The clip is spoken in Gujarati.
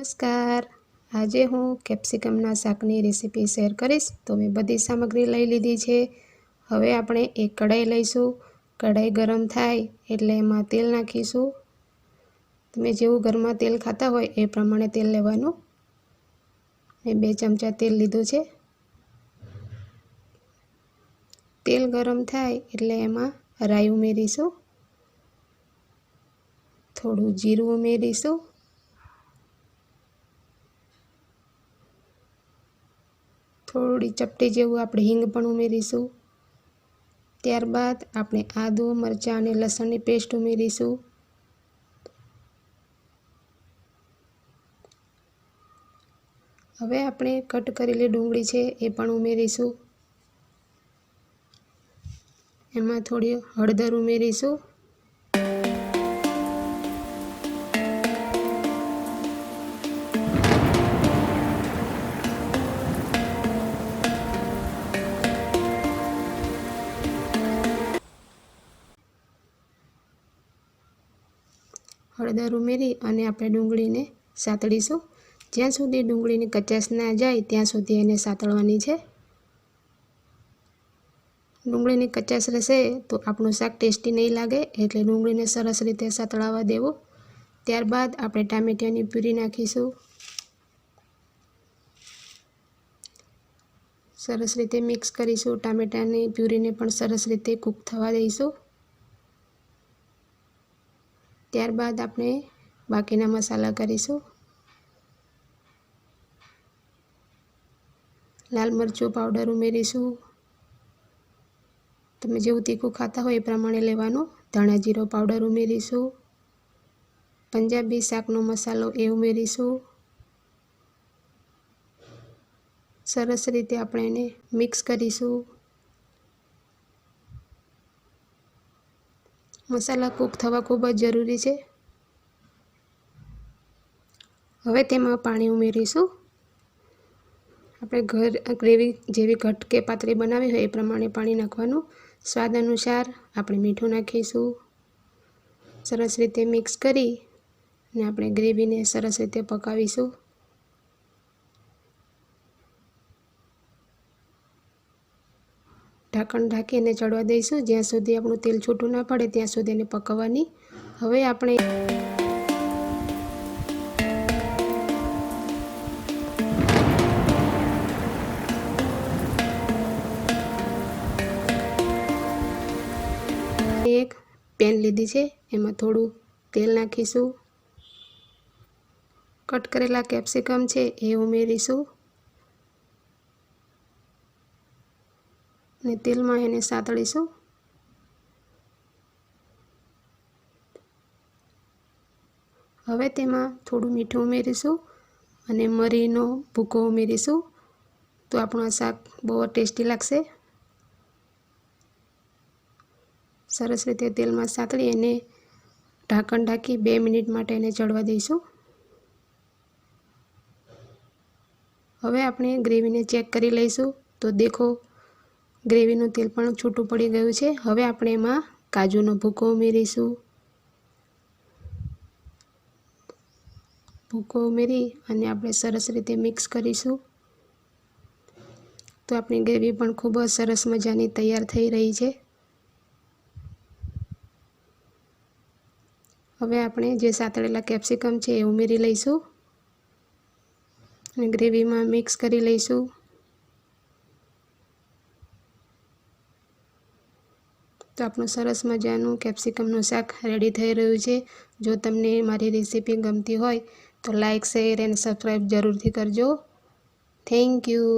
નમસ્કાર, આજે હું કેપ્સિકમના શાકની રેસીપી શેર કરીશ। તો મેં બધી સામગ્રી લઈ લીધી છે। હવે આપણે એક કઢાઈ લઈશું। કઢાઈ ગરમ થાય એટલે એમાં તેલ નાખીશું। તમે જેવું ઘરમાં તેલ ખાતા હોય એ પ્રમાણે તેલ લેવાનું। મેં 2 ચમચા તેલ લીધું છે। તેલ ગરમ થાય એટલે એમાં રાઈ ઉમેરીશું, થોડું જીરું ઉમેરીશું, થોડી ચપટી જેવું આપણે હિંગ પણ ઉમેરીશું। ત્યારબાદ આપણે આદુ, મરચાં અને લસણની પેસ્ટ ઉમેરીશું। હવે આપણે કટ કરેલી ડુંગળી છે એ પણ ઉમેરીશું। એમાં થોડી હળદર ઉમેરીશું, હળદર ઉમેરી અને આપણે ડુંગળીને સાતળીશું। જ્યાં સુધી ડુંગળીની કચાશ ના જાય ત્યાં સુધી એને સાતળવાની છે। ડુંગળીની કચાશ રહેશે તો આપણું શાક ટેસ્ટી નહીં લાગે, એટલે ડુંગળીને સરસ રીતે સાતળાવા દેવું। ત્યારબાદ આપણે ટામેટાની પ્યુરી નાખીશું, સરસ રીતે મિક્સ કરીશું। ટામેટાની પ્યુરીને પણ સરસ રીતે કૂક થવા દઈશું। ત્યારબાદ આપણે બાકીના મસાલા કરીશું। લાલ મરચું પાવડર ઉમેરીશું, તમે જેવું તીખું ખાતા હોય એ પ્રમાણે લેવાનું। ધાણા જીરો પાવડર ઉમેરીશું, પંજાબી શાકનો મસાલો એ ઉમેરીશું। સરસ રીતે આપણે એને મિક્સ કરીશું। મસાલા કૂક થવા ખૂબ જ જરૂરી છે। હવે તેમાં પાણી ઉમેરીશું। આપણે ગ્રેવી જેવી ઘટ કે પાતળી બનાવી હોય એ પ્રમાણે પાણી નાખવાનું। સ્વાદ અનુસાર આપણે મીઠું નાખીશું। સરસ રીતે મિક્સ કરી અને આપણે ગ્રેવીને સરસ રીતે પકાવીશું। ઢાંકણ ઢાંકીને ચડવા દઈશું, જ્યાં સુધી આપણું તેલ છૂટું ના પડે ત્યાં સુધી એને પકાવવાની। હવે આપણે એક પેન લીધી છે, એમાં થોડું તેલ નાખીશું, કટ કરેલા કેપ્સિકમ છે એ ઉમેરીશું અને તેલમાં એને સાતળીશું। હવે તેમાં થોડું મીઠું ઉમેરીશું અને મરીનો ભૂકો ઉમેરીશું, તો આપણું આ શાક બહુ ટેસ્ટી લાગશે। સરસ રીતે તેલમાં સાતળી અને ઢાંકણ ઢાંકી 2 મિનિટ માટે એને ચડવા દઈશું। હવે આપણે ગ્રેવીને ચેક કરી લઈશું, તો દેખો ગ્રેવીનું તેલ પણ છૂટું પડી ગયું છે। હવે આપણે એમાં કાજુનો ભૂકો ઉમેરીશું। ભૂકો ઉમેરી અને આપણે સરસ રીતે મિક્સ કરીશું, તો આપણી ગ્રેવી પણ ખૂબ જ સરસ મજાની તૈયાર થઈ રહી છે। હવે આપણે જે સાતળેલા કેપ્સિકમ છે એ ઉમેરી લઈશું અને ગ્રેવીમાં મિક્સ કરી લઈશું। તો આપણું સરસ મજાનું કેપ્સિકમનું શાક રેડી થઈ રહ્યું છે। જો તમને મારી રેસીપી ગમતી હોય તો લાઈક, શેર અને સબસ્ક્રાઈબ જરૂરથી કરજો। Thank you.